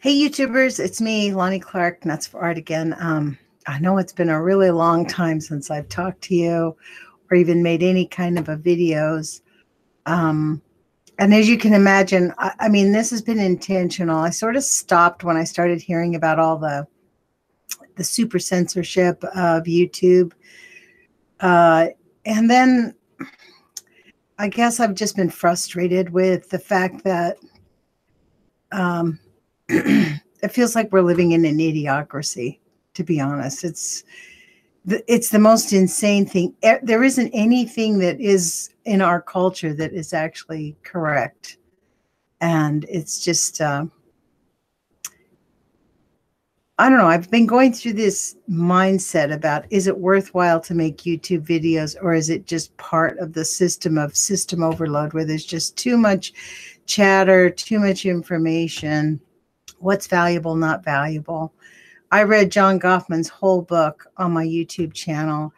Hey, YouTubers, it's me, Lonnie Clark, Nuts for Art again. I know it's been a really long time since I've talked to you or even made any kind of a videos. And as you can imagine, I mean, this has been intentional. I sort of stopped when I started hearing about all the super censorship of YouTube. And then I guess I've just been frustrated with the fact that it feels like we're living in an idiocracy, to be honest. It's the most insane thing. There isn't anything that is in our culture that is actually correct. And it's just, I don't know. I've been going through this mindset about, is it worthwhile to make YouTube videos, or is it just part of the system overload where there's just too much chatter, too much information, what's valuable, not valuable. I read John Goffman's whole book on my YouTube channel.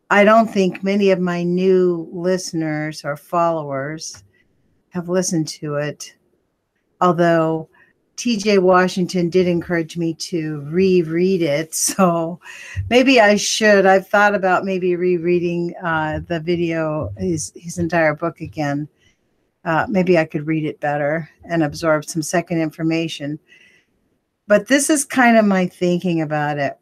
I don't think many of my new listeners or followers have listened to it, although TJ Washington did encourage me to reread it. So maybe I should. I've thought about maybe rereading the video, his entire book again. Maybe I could read it better and absorb some second information. But this is kind of my thinking about it,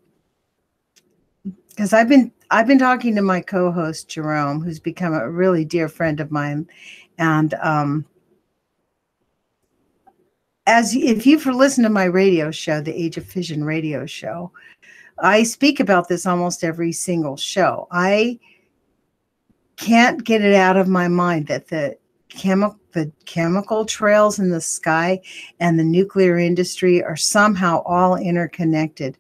because I've been talking to my co-host Jerome, who's become a really dear friend of mine, and if you've listened to my radio show, the Age of Fission radio show, I speak about this almost every single show. I can't get it out of my mind that the chemical trails in the sky and the nuclear industry are somehow all interconnected.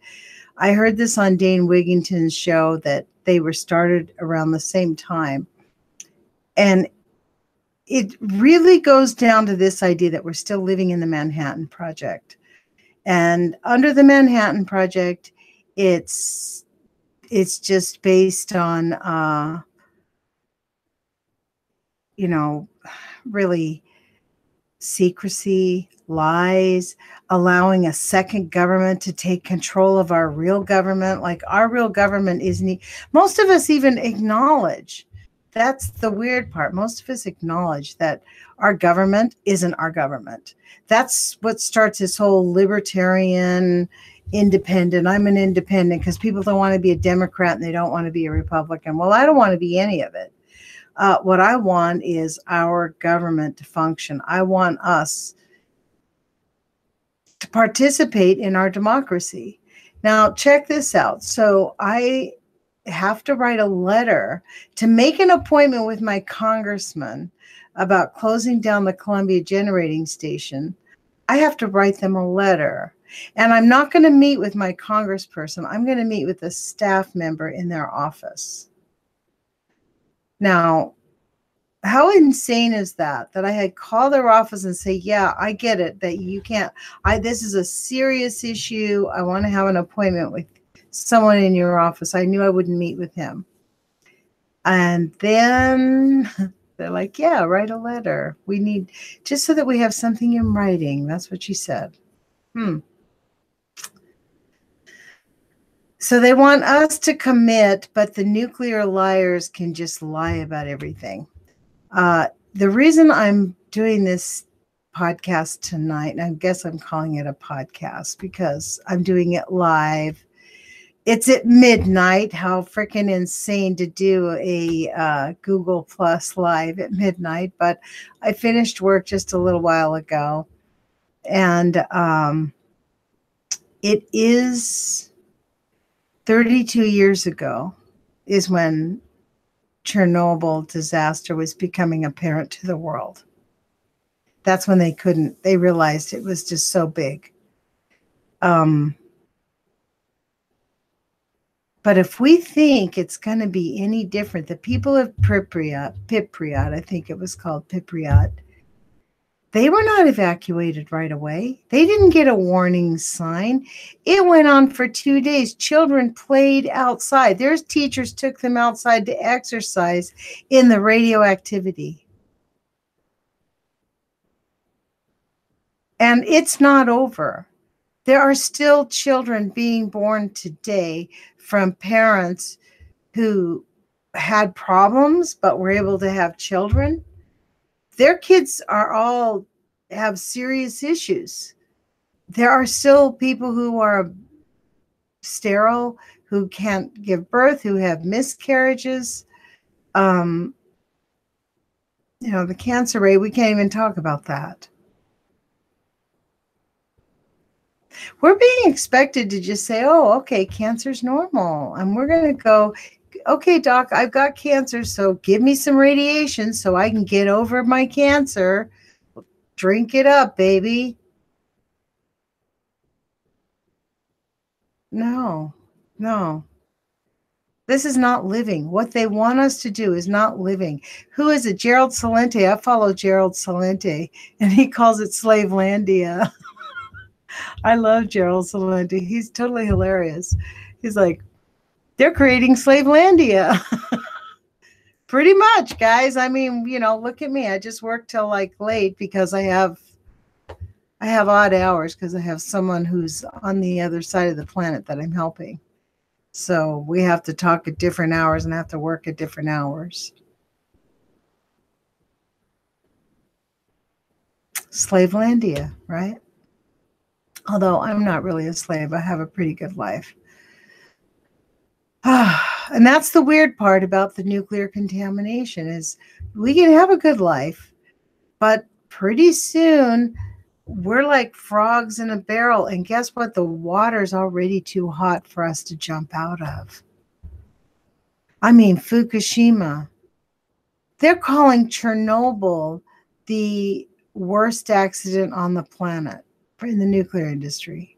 I heard this on Dane Wigington's show, that they were started around the same time. And it really goes down to this idea that we're still living in the Manhattan Project. And under the Manhattan Project, it's just based on, really secrecy, lies, allowing a second government to take control of our real government. Like, our real government isn't, most of us even acknowledge. That's the weird part. Most of us acknowledge that our government isn't our government. That's what starts this whole libertarian, independent. I'm an independent because people don't want to be a Democrat and they don't want to be a Republican. Well, I don't want to be any of it. What I want is our government to function. I want us to participate in our democracy. Now, check this out. So I have to write a letter to make an appointment with my congressman about closing down the Columbia generating station. I have to write them a letter. And I'm not going to meet with my congressperson. I'm going to meet with a staff member in their office. Now, how insane is that I had called their office and say, yeah, I get it, that you can't, this is a serious issue. I want to have an appointment with someone in your office. I knew I wouldn't meet with him. And then they're like, yeah, write a letter. We need, just so that we have something in writing. That's what she said. So they want us to commit, but the nuclear liars can just lie about everything. The reason I'm doing this podcast tonight, and I guess I'm calling it a podcast because I'm doing it live. It's at midnight. How freaking insane to do a Google Plus live at midnight. But I finished work just a little while ago. And it is 32 years ago is when Chernobyl disaster was becoming apparent to the world. That's when they realized it was just so big. But if we think it's going to be any different, the people of Pripyat, I think it was called Pripyat, they were not evacuated right away. They didn't get a warning sign. It went on for 2 days. Children played outside. Their teachers took them outside to exercise in the radioactivity. And it's not over. There are still children being born today from parents who had problems but were able to have children. Their kids are all have serious issues. There are still people who are sterile, who can't give birth, who have miscarriages. Um, the cancer rate, we can't even talk about that. We're being expected to just say, oh, okay, cancer's normal. And we're going to go, okay, doc, I've got cancer, so give me some radiation so I can get over my cancer. Drink it up, baby. No. This is not living. What they want us to do is not living. Who is it? Gerald Celente. I follow Gerald Celente, and he calls it Slavelandia. I love Gerald Celente. He's totally hilarious. He's like, they're creating Slavelandia. Pretty much, guys. I mean, look at me. I just work till like late because I have odd hours because I have someone who's on the other side of the planet that I'm helping. So we have to talk at different hours and have to work at different hours. Slavelandia, right? Although I'm not really a slave. I have a pretty good life. And that's the weird part about the nuclear contamination is we can have a good life, but pretty soon we're like frogs in a barrel. And guess what? The water's already too hot for us to jump out of. I mean, Fukushima. They're calling Chernobyl the worst accident on the planet in the nuclear industry.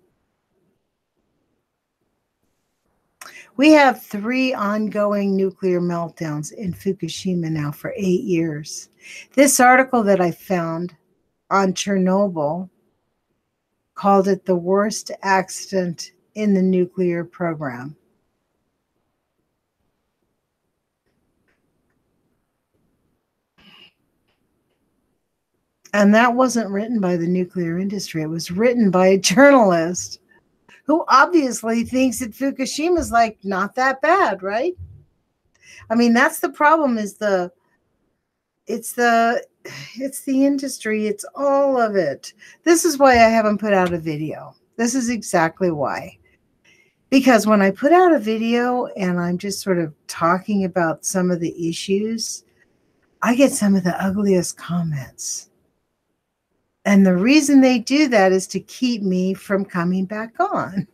We have 3 ongoing nuclear meltdowns in Fukushima now for 8 years. This article that I found on Chernobyl called it the worst accident in the nuclear program. And that wasn't written by the nuclear industry. It was written by a journalist who obviously thinks that Fukushima is like not that bad, right? I mean, that's the problem is it's the industry. It's all of it. This is why I haven't put out a video. This is exactly why. Because when I put out a video and I'm just sort of talking about some of the issues, I get some of the ugliest comments. And the reason they do that is to keep me from coming back on.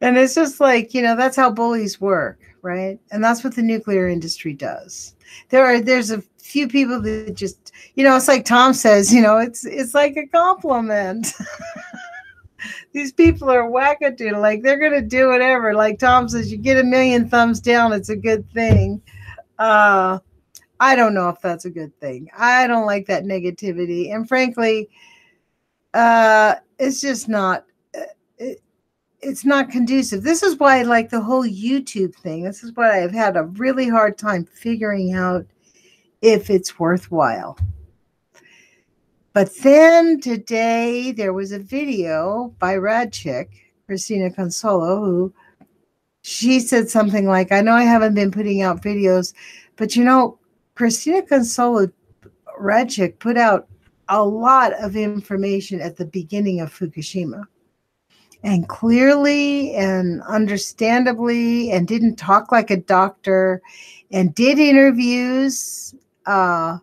And it's just like, that's how bullies work, right? And that's what the nuclear industry does. There's a few people that just, it's like Tom says, it's like a compliment. These people are wackadoodle, like they're going to do whatever. Like Tom says, you get 1 million thumbs down, it's a good thing. I don't know if that's a good thing. I don't like that negativity. And frankly, it's just not, it's not conducive. This is why I like the whole YouTube thing. This is why I've had a really hard time figuring out if it's worthwhile. But then today there was a video by Rad Chick, Christina Consolo, who she said something like, I know I haven't been putting out videos, but Christina Consolo, Rad Chick, put out a lot of information at the beginning of Fukushima. And clearly and understandably, and didn't talk like a doctor, and did interviews, and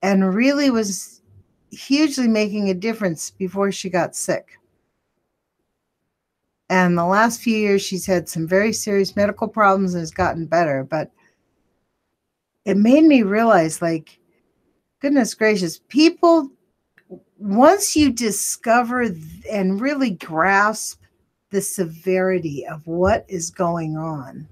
really was hugely making a difference before she got sick. And the last few years, she's had some very serious medical problems and has gotten better. But it made me realize, like, goodness gracious, people, once you discover and really grasp the severity of what is going on,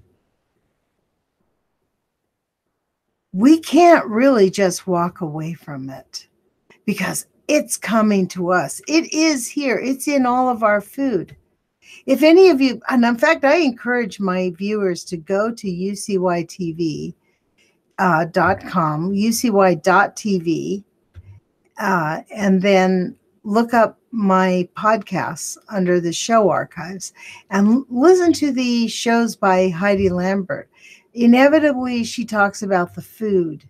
we can't really just walk away from it because it's coming to us. It is here. It's in all of our food. If any of you, and in fact, I encourage my viewers to go to ucytv.com, ucy.tv, and then look up my podcasts under the show archives and listen to the shows by Heidi Lambert. Inevitably, she talks about the food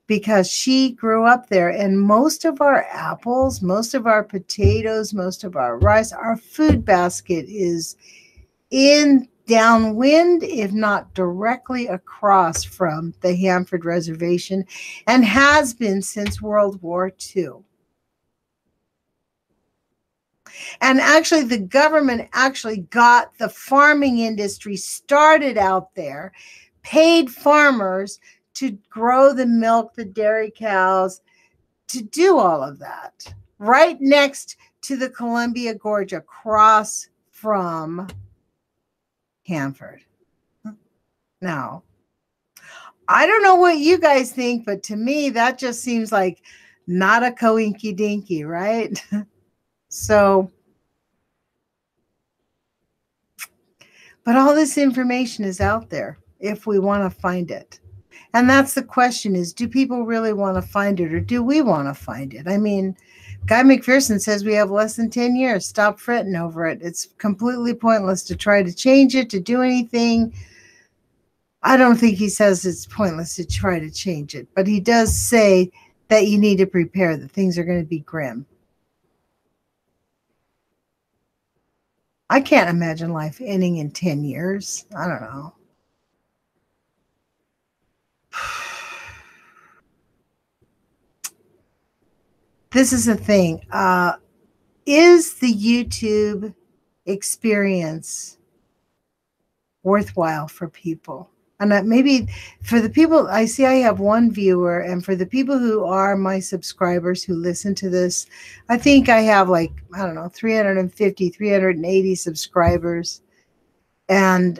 because she grew up there, and most of our apples, most of our potatoes, most of our rice, our food basket is in downwind, if not directly across from the Hanford Reservation, and has been since World War II. And actually, the government actually got the farming industry started out there, paid farmers to grow the milk, the dairy cows, to do all of that, right next to the Columbia Gorge across from Hanford. Now, I don't know what you guys think, but to me, that just seems like not a coinky dinky, right? So, but all this information is out there if we want to find it. And that's the question is, do people really want to find it, or do we want to find it? I mean, Guy McPherson says we have less than 10 years. Stop fretting over it. It's completely pointless to try to change it, to do anything. I don't think he says it's pointless to try to change it, but he does say that you need to prepare, that things are going to be grim. I can't imagine life ending in 10 years. I don't know. This is the thing. Is the YouTube experience worthwhile for people? And maybe for the people, I see I have one viewer, and for the people who are my subscribers who listen to this, I think I have like, I don't know, 350, 380 subscribers. And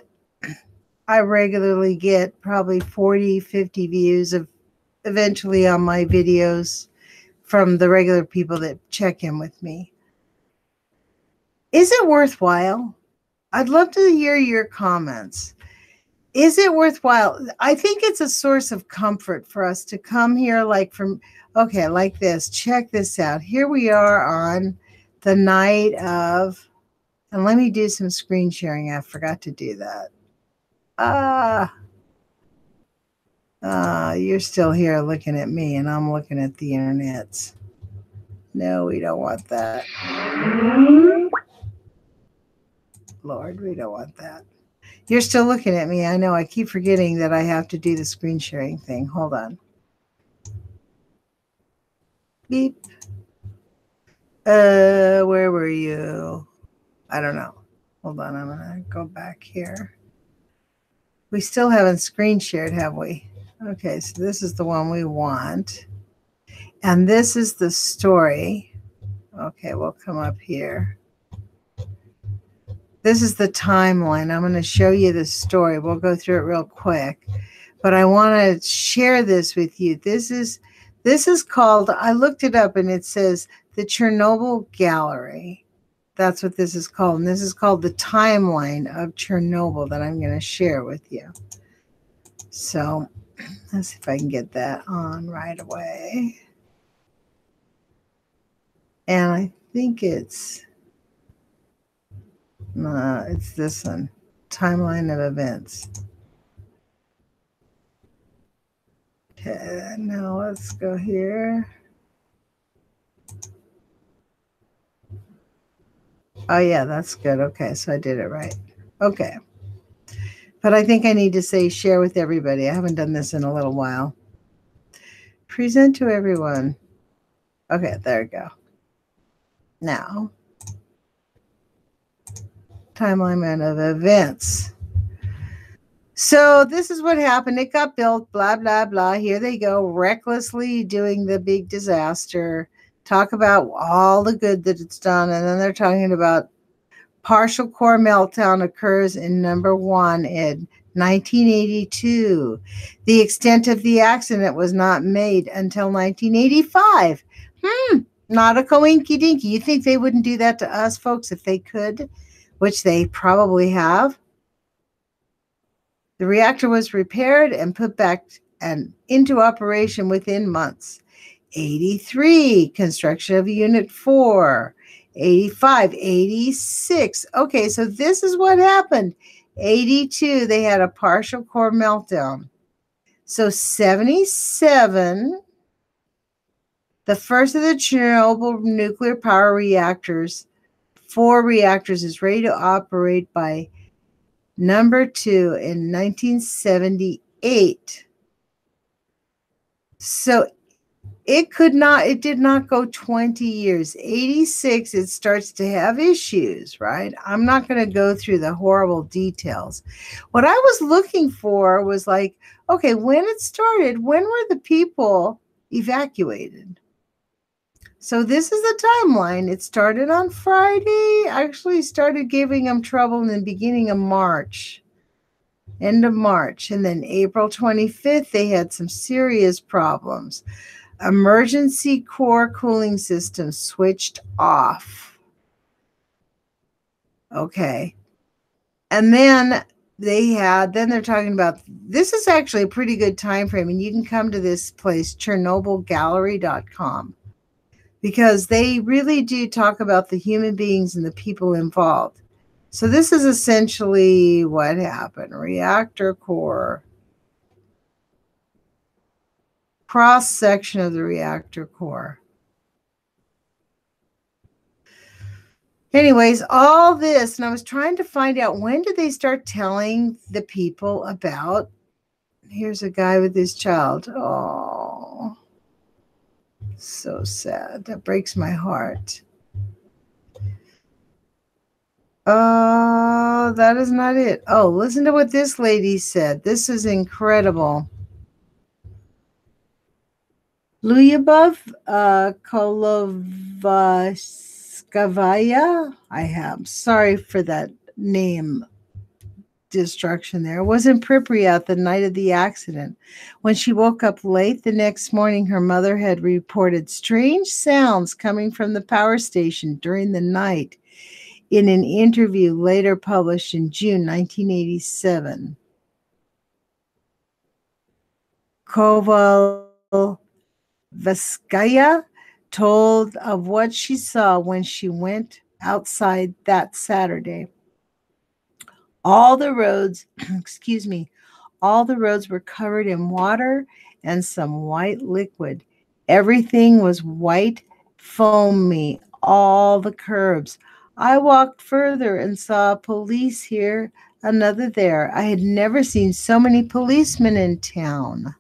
I regularly get probably 40, 50 views of eventually on my videos from the regular people that check in with me. Is it worthwhile? I'd love to hear your comments. Is it worthwhile? I think it's a source of comfort for us to come here like this. Check this out. Here we are on the night of, and let me do some screen sharing. I forgot to do that. You're still here looking at me, and I'm looking at the internet. No, we don't want that. Lord, we don't want that. You're still looking at me. I know. I keep forgetting that I have to do the screen sharing thing. Hold on. Beep. Where were you? I don't know. Hold on. I'm going to go back here. We still haven't screen shared, have we? Okay, so this is the one we want. And this is the story. Okay, we'll come up here. This is the timeline. I'm going to show you the story. We'll go through it real quick. But I want to share this with you. This is called, I looked it up, and it says the Chernobyl Gallery. That's what this is called. And this is called the timeline of Chernobyl that I'm going to share with you. So let's see if I can get that on right away. And I think it's this one, timeline of events. Okay, now let's go here. Oh yeah, that's good. Okay, so I did it right. Okay. But I think I need to say share with everybody. I haven't done this in a little while. Present to everyone. Okay, there we go. Now, timeline of events. So this is what happened. It got built, blah, blah, blah. Here they go, recklessly doing the big disaster. Talk about all the good that it's done. And then they're talking about partial core meltdown occurs in number 1 in 1982. The extent of the accident was not made until 1985. Not a coinky dinky. You think they wouldn't do that to us, folks, if they could, which they probably have? The reactor was repaired and put back and into operation within months. 83, construction of Unit 4. 85, 86. Okay, so this is what happened. 82, they had a partial core meltdown. So 77, the first of the Chernobyl nuclear power reactors, 4 reactors, is ready to operate by number 2 in 1978. So it did not go 20 years. 86, it starts to have issues, right? I'm not going to go through the horrible details. What I was looking for was like, okay, when it started, when were the people evacuated? So this is the timeline. It started on Friday, actually started giving them trouble in the beginning of March. End of March. And then April 25th, they had some serious problems. Emergency core cooling system switched off. Okay. And then they're talking about, this is actually a pretty good time frame, and you can come to this place, ChernobylGallery.com, because they really do talk about the human beings and the people involved. So this is essentially what happened. Reactor core. Cross section of the reactor core. Anyways, all this, and I was trying to find out, when did they start telling the people about, here's a guy with his child. Oh, so sad. That breaks my heart. Oh, that is not it. Oh, listen to what this lady said. This is incredible. Lyubov Kolovaskaya. Sorry for that name destruction there. Was in Pripyat the night of the accident. When she woke up late the next morning, her mother had reported strange sounds coming from the power station during the night in an interview later published in June 1987. Kovalevskaya told of what she saw when she went outside that Saturday. All the roads, all the roads were covered in water and some white liquid. Everything was white, foamy, all the curbs. I walked further and saw a police here, another there. I had never seen so many policemen in town.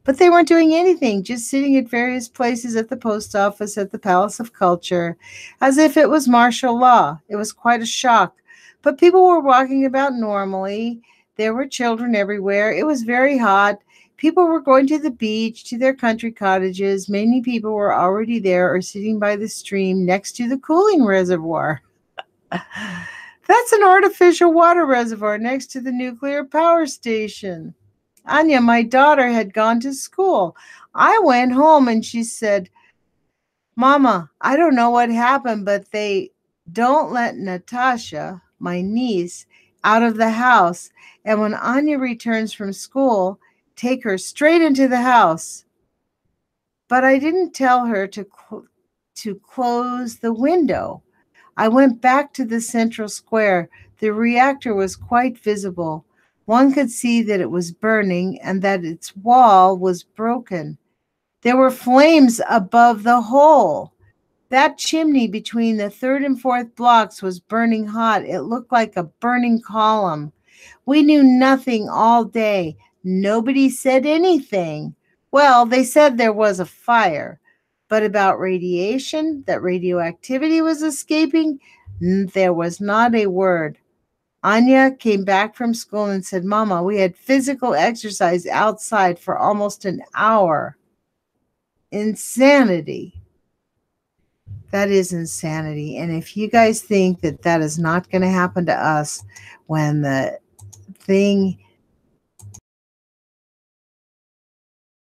But they weren't doing anything, just sitting at various places, at the post office, at the Palace of Culture, as if it was martial law. It was quite a shock. But people were walking about normally. There were children everywhere. It was very hot. People were going to the beach, to their country cottages. Many people were already there or sitting by the stream next to the cooling reservoir. That's an artificial water reservoir next to the nuclear power station. Anya, my daughter, had gone to school. I went home and she said, Mama, I don't know what happened, but they don't let Natasha, my niece, out of the house. And when Anya returns from school, take her straight into the house. But I didn't tell her to close the window. I went back to the central square. The reactor was quite visible. One could see that it was burning and that its wall was broken. There were flames above the hole. That chimney between the 3rd and 4th blocks was burning hot. It looked like a burning column. We knew nothing all day. Nobody said anything. Well, they said there was a fire, but about radiation, that radioactivity was escaping, there was not a word. Anya came back from school and said, Mama, we had physical exercise outside for almost an hour. Insanity. That is insanity. And if you guys think that that is not going to happen to us when the thing